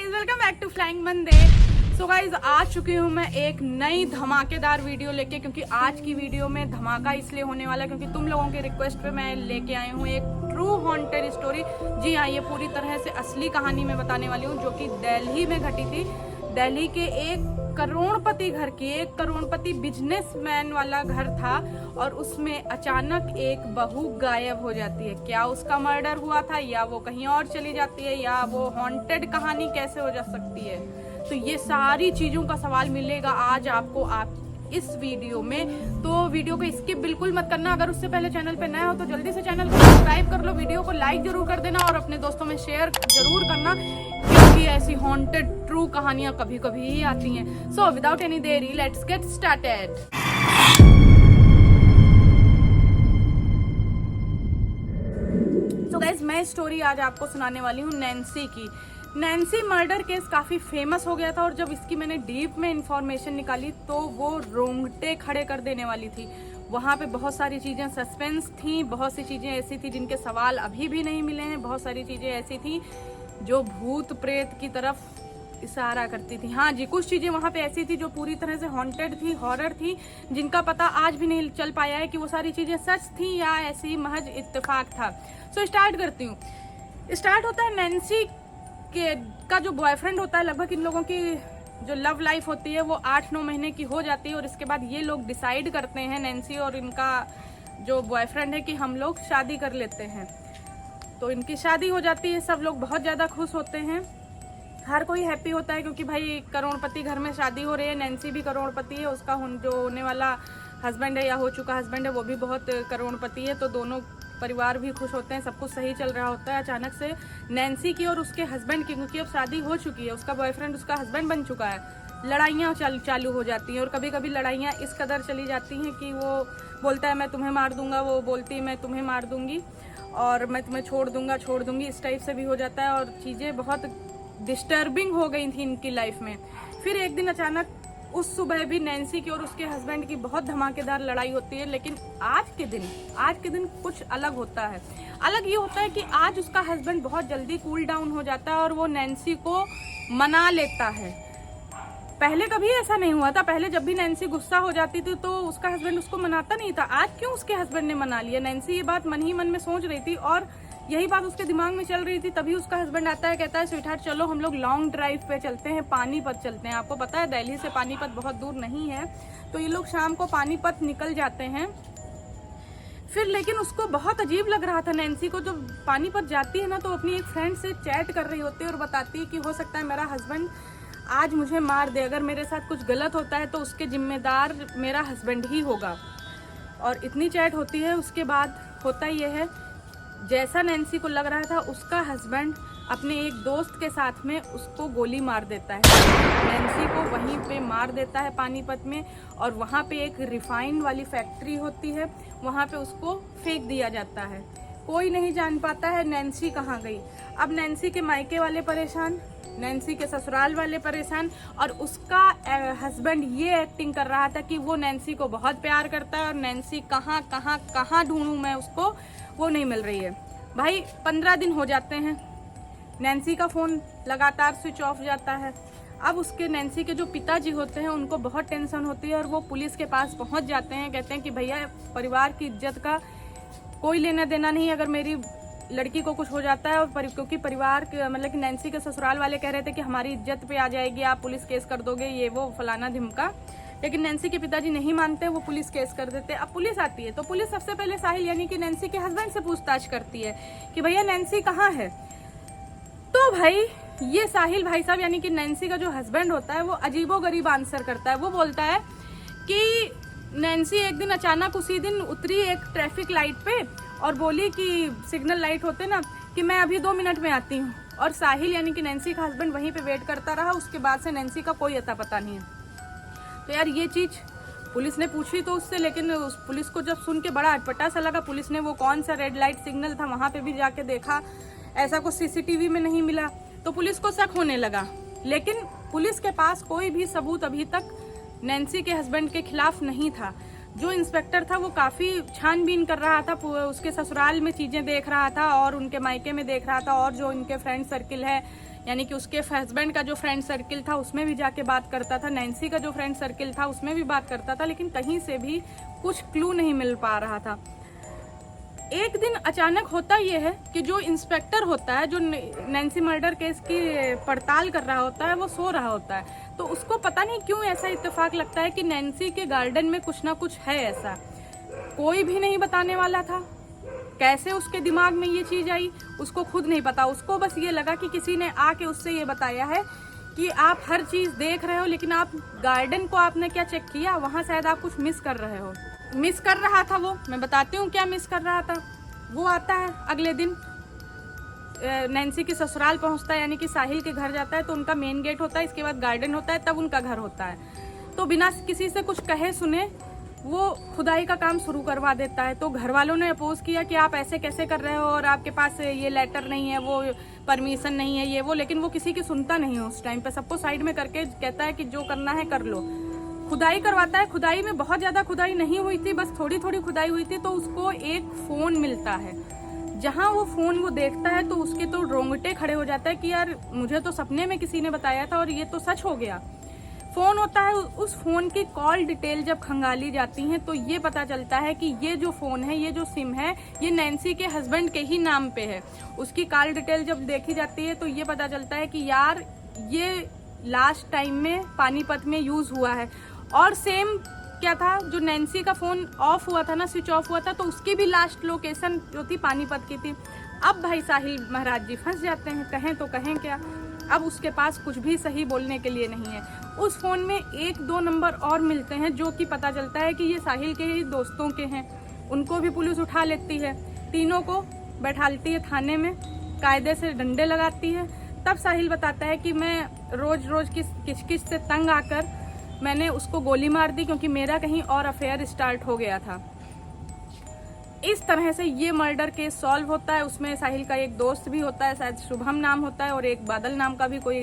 Guys welcome back to flying Monday. So guys आ चुकी हूँ मैं एक नई धमाकेदार वीडियो लेके, क्योंकि आज की वीडियो में धमाका इसलिए होने वाला है क्योंकि तुम लोगों के रिक्वेस्ट पे मैं लेके आई हूँ एक ट्रू हॉन्टेड स्टोरी। जी हाँ, ये पूरी तरह से असली कहानी मैं बताने वाली हूँ जो कि दिल्ली में घटी थी। दिल्ली के एक करोड़पति घर की, एक करोड़पति बिजनेसमैन वाला घर था और उसमें अचानक एक बहू गायब हो जाती है। क्या उसका मर्डर हुआ था या वो कहीं और चली जाती है या वो हॉन्टेड कहानी कैसे हो जा सकती है, तो ये सारी चीजों का सवाल मिलेगा आज आपको आप इस वीडियो में। तो वीडियो को स्किप बिल्कुल मत करना। अगर उससे पहले चैनल पे नया हो तो जल्दी से चैनल को सब्सक्राइब कर लो, वीडियो को लाइक जरूर कर देना और अपने दोस्तों में शेयर जरूर करना, क्योंकि ऐसी हॉन्टेड ट्रू कहानियां कभी कभी ही आती हैं। सो विदाउट एनी देरी let's get started. So guys, मैं स्टोरी आज आपको सुनाने वाली हूँ नैन्सी की। नैन्सी मर्डर केस काफी फेमस हो गया था और जब इसकी मैंने डीप में इंफॉर्मेशन निकाली तो वो रोंगटे खड़े कर देने वाली थी। वहाँ पे बहुत सारी चीजें सस्पेंस थी, बहुत सी चीजें ऐसी थी जिनके सवाल अभी भी नहीं मिले हैं, बहुत सारी चीजें ऐसी थी जो भूत प्रेत की तरफ इशारा करती थी। हाँ जी, कुछ चीजें वहाँ पे ऐसी थी जो पूरी तरह से हॉन्टेड थी, हॉरर थी, जिनका पता आज भी नहीं चल पाया है कि वो सारी चीजें सच थी या ऐसी महज इत्तेफाक था। सो स्टार्ट करती हूँ। स्टार्ट होता है नैन्सी का जो बॉयफ्रेंड होता है। लगभग इन लोगों की जो लव लाइफ होती है वो 8-9 महीने की हो जाती है और इसके बाद ये लोग डिसाइड करते हैं, नैन्सी और इनका जो बॉयफ्रेंड है, कि हम लोग शादी कर लेते हैं। तो इनकी शादी हो जाती है, सब लोग बहुत ज़्यादा खुश होते हैं, हर कोई हैप्पी होता है क्योंकि भाई करोड़पति घर में शादी हो रही है। नैन्सी भी करोड़पति है, उसका जो होने वाला हस्बैंड है या हो चुका हस्बैंड है वो भी बहुत करोड़पति है। तो दोनों परिवार भी खुश होते हैं, सब कुछ सही चल रहा होता है। अचानक से नैन्सी की और उसके हस्बैंड की, क्योंकि अब शादी हो चुकी है, उसका बॉयफ्रेंड उसका हस्बैंड बन चुका है, लड़ाइयाँ चालू हो जाती हैं। और कभी कभी लड़ाइयाँ इस कदर चली जाती हैं कि वो बोलता है मैं तुम्हें मार दूंगा, वो बोलती है मैं तुम्हें मार दूंगी और मैं तुम्हें छोड़ दूंगी, इस टाइप से भी हो जाता है और चीज़ें बहुत डिस्टर्बिंग हो गई थी इनकी लाइफ में। फिर एक दिन अचानक उस सुबह भी नैन्सी की और उसके हस्बैंड की बहुत धमाकेदार लड़ाई होती है। लेकिन आज के दिन कुछ अलग होता है। अलग ये होता है कि आज उसका हस्बैंड बहुत जल्दी कूल डाउन हो जाता है और वो नैन्सी को मना लेता है। पहले कभी ऐसा नहीं हुआ था। पहले जब भी नैन्सी गुस्सा हो जाती थी तो उसका हस्बैंड उसको मनाता नहीं था। आज क्यों उसके हस्बैंड ने मना लिया? नैन्सी ये बात मन ही मन में सोच रही थी और यही बात उसके दिमाग में चल रही थी। तभी उसका हस्बैंड आता है, कहता है स्वीटहार्ट चलो हम लोग लॉन्ग ड्राइव पे चलते हैं, पानीपत चलते हैं। आपको पता है दिल्ली से पानीपत बहुत दूर नहीं है, तो ये लोग शाम को पानीपत निकल जाते हैं। फिर लेकिन उसको बहुत अजीब लग रहा था नैन्सी को, जब पानीपत जाती है ना तो अपनी एक फ्रेंड से चैट कर रही होती है और बताती है कि हो सकता है मेरा हस्बैंड आज मुझे मार दे, अगर मेरे साथ कुछ गलत होता है तो उसके जिम्मेदार मेरा हस्बैंड ही होगा। और इतनी चैट होती है, उसके बाद होता ये है जैसा नैन्सी को लग रहा था, उसका हस्बैंड अपने एक दोस्त के साथ में उसको गोली मार देता है। नैन्सी को वहीं पे मार देता है पानीपत में, और वहाँ पे एक रिफाइंड वाली फैक्ट्री होती है, वहाँ पे उसको फेंक दिया जाता है। कोई नहीं जान पाता है नैन्सी कहाँ गई। अब नैन्सी के मायके वाले परेशान, नैन्सी के ससुराल वाले परेशान, और उसका हस्बैंड ये एक्टिंग कर रहा था कि वो नैन्सी को बहुत प्यार करता है और नैन्सी कहाँ ढूंढूं मैं उसको, वो नहीं मिल रही है। भाई 15 दिन हो जाते हैं, नैन्सी का फ़ोन लगातार स्विच ऑफ जाता है। अब उसके नैन्सी के जो पिताजी होते हैं उनको बहुत टेंशन होती है और वो पुलिस के पास पहुंच जाते हैं। कहते हैं कि भैया परिवार की इज्जत का कोई लेना देना नहीं, अगर मेरी लड़की को कुछ हो जाता है, और क्योंकि परिवार मतलब कि नैन्सी के ससुराल वाले कह रहे थे कि हमारी इज्जत पे आ जाएगी, आप पुलिस केस कर दोगे, ये वो फलाना ढिमका। लेकिन नैन्सी के पिताजी नहीं मानते, वो पुलिस केस कर देते। अब पुलिस आती है तो पुलिस सबसे पहले साहिल यानी कि नैन्सी के हस्बैंड से पूछताछ करती है कि भैया नैन्सी कहाँ है। तो भाई ये साहिल भाई साहब यानी कि नैन्सी का जो हस्बैंड होता है वो अजीबोगरीब आंसर करता है। वो बोलता है कि नैन्सी एक दिन अचानक उसी दिन उतरी एक ट्रैफिक लाइट पे और बोली कि सिग्नल लाइट होते ना, कि मैं अभी 2 मिनट में आती हूँ। और साहिल यानी कि नैन्सी का हस्बैंड वहीं पे वेट करता रहा। उसके बाद से नैन्सी का कोई अता पता नहीं है। तो यार ये चीज़ पुलिस ने पूछी तो उससे, लेकिन उस पुलिस को जब सुन के बड़ा अटपटा सा लगा। पुलिस ने वो कौन सा रेड लाइट सिग्नल था वहाँ पे भी जाके देखा, ऐसा कुछ सीसीटीवी में नहीं मिला, तो पुलिस को शक होने लगा। लेकिन पुलिस के पास कोई भी सबूत अभी तक नैन्सी के हस्बैंड के खिलाफ नहीं था। जो इंस्पेक्टर था वो काफ़ी छानबीन कर रहा था, उसके ससुराल में चीज़ें देख रहा था और उनके मायके में देख रहा था, और जो इनके फ्रेंड सर्किल है यानी कि उसके हस्बैंड का जो फ्रेंड सर्किल था उसमें भी जाके बात करता था, नैन्सी का जो फ्रेंड सर्किल था उसमें भी बात करता था, लेकिन कहीं से भी कुछ क्लू नहीं मिल पा रहा था। एक दिन अचानक होता यह है कि जो इंस्पेक्टर होता है, जो नैन्सी मर्डर केस की पड़ताल कर रहा होता है, वो सो रहा होता है। तो उसको पता नहीं क्यों ऐसा इत्तेफाक लगता है कि नैन्सी के गार्डन में कुछ ना कुछ है ऐसा। कोई भी नहीं बताने वाला था। कैसे उसके दिमाग में ये चीज आई उसको खुद नहीं पता। उसको बस ये लगा कि किसी ने आके उससे ये बताया है कि आप हर चीज देख रहे हो, लेकिन आप गार्डन को आपने क्या चेक किया, वहां शायद आप कुछ मिस कर रहे हो। मिस कर रहा था वो, मैं बताती हूँ क्या मिस कर रहा था। वो आता है अगले दिन, नैन्सी की ससुराल पहुंचता है, यानी कि साहिल के घर जाता है, तो उनका मेन गेट होता है, इसके बाद गार्डन होता है, तब उनका घर होता है। तो बिना किसी से कुछ कहे सुने वो खुदाई का काम शुरू करवा देता है। तो घर वालों ने अपोज किया कि आप ऐसे कैसे कर रहे हो, और आपके पास ये लेटर नहीं है, वो परमिशन नहीं है, ये वो, लेकिन वो किसी की सुनता नहीं है। उस टाइम पे सबको साइड में करके कहता है कि जो करना है कर लो। खुदाई करवाता है। खुदाई में बहुत ज्यादा खुदाई नहीं हुई थी, बस थोड़ी थोड़ी खुदाई हुई थी। तो उसको एक फोन मिलता है। जहां वो फोन वो देखता है तो उसके तो रोंगटे खड़े हो जाता है कि यार मुझे तो सपने में किसी ने बताया था और ये तो सच हो गया। फोन होता है, उस फोन की कॉल डिटेल जब खंगाली जाती है तो ये पता चलता है कि ये जो फोन है, ये जो सिम है, ये नैन्सी के हस्बैंड के ही नाम पे है। उसकी कॉल डिटेल जब देखी जाती है तो ये पता चलता है कि यार ये लास्ट टाइम में पानीपत में यूज हुआ है। और सेम क्या था, जो नैन्सी का फोन ऑफ हुआ था ना, स्विच ऑफ हुआ था, तो उसकी भी लास्ट लोकेशन जो थी पानीपत की थी। अब भाई साहिल महाराज जी फंस जाते हैं, कहें तो कहें क्या। अब उसके पास कुछ भी सही बोलने के लिए नहीं है। उस फोन में 1-2 नंबर और मिलते हैं जो कि पता चलता है कि ये साहिल के ही दोस्तों के हैं। उनको भी पुलिस उठा लेती है, तीनों को बैठालती है थाने में, कायदे से डंडे लगाती है। तब साहिल बताता है कि मैं रोज रोज की किचकिच से तंग आकर मैंने उसको गोली मार दी, क्योंकि मेरा कहीं और अफेयर स्टार्ट हो गया था। इस तरह से ये मर्डर केस सॉल्व होता है। उसमें साहिल का एक दोस्त भी होता है, शायद शुभम नाम होता है, और एक बादल नाम का भी कोई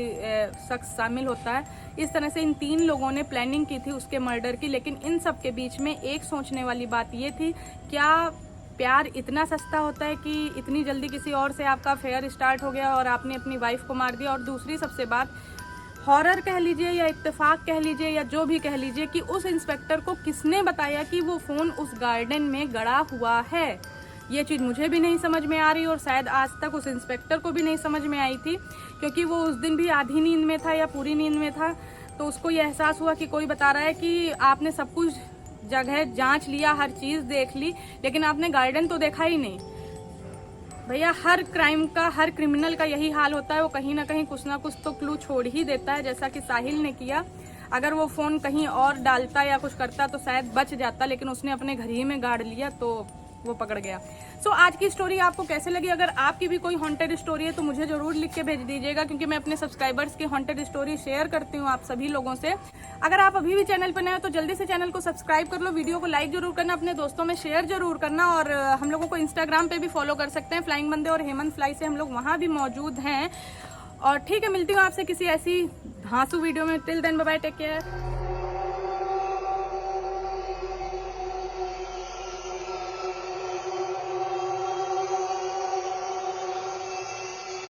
शख्स शामिल होता है। इस तरह से इन 3 लोगों ने प्लानिंग की थी उसके मर्डर की। लेकिन इन सब के बीच में एक सोचने वाली बात ये थी, क्या प्यार इतना सस्ता होता है कि इतनी जल्दी किसी और से आपका अफेयर स्टार्ट हो गया और आपने अपनी वाइफ को मार दिया। और दूसरी सबसे बात, हॉरर कह लीजिए या इत्तेफाक कह लीजिए या जो भी कह लीजिए, कि उस इंस्पेक्टर को किसने बताया कि वो फोन उस गार्डन में गड़ा हुआ है। ये चीज मुझे भी नहीं समझ में आ रही, और शायद आज तक उस इंस्पेक्टर को भी नहीं समझ में आई थी, क्योंकि वो उस दिन भी आधी नींद में था या पूरी नींद में था। तो उसको ये एहसास हुआ कि कोई बता रहा है कि आपने सब कुछ जगह जांच लिया, हर चीज देख ली, लेकिन आपने गार्डन तो देखा ही नहीं। भैया हर क्राइम का, हर क्रिमिनल का यही हाल होता है, वो कहीं ना कहीं कुछ ना कुछ तो क्लू छोड़ ही देता है, जैसा कि साहिल ने किया। अगर वो फोन कहीं और डालता या कुछ करता तो शायद बच जाता, लेकिन उसने अपने घर ही में गाड़ लिया तो वो पकड़ गया। सो आज की स्टोरी आपको कैसे लगी? अगर आपकी भी कोई हॉन्टेड स्टोरी है तो मुझे जरूर लिख के भेज दीजिएगा, क्योंकि मैं अपने सब्सक्राइबर्स की हॉन्टेड स्टोरी शेयर करती हूँ आप सभी लोगों से। अगर आप अभी भी चैनल पर नए हो तो जल्दी से चैनल को सब्सक्राइब कर लो, वीडियो को लाइक जरूर करना, अपने दोस्तों में शेयर जरूर करना। और हम लोगों को इंस्टाग्राम पे भी फॉलो कर सकते हैं, फ्लाइंग बंदे और हेमंत फ्लाई से हम लोग वहाँ भी मौजूद हैं। और ठीक है, मिलती हूँ आपसे किसी ऐसी धांसू वीडियो में। Till then bye bye, take care.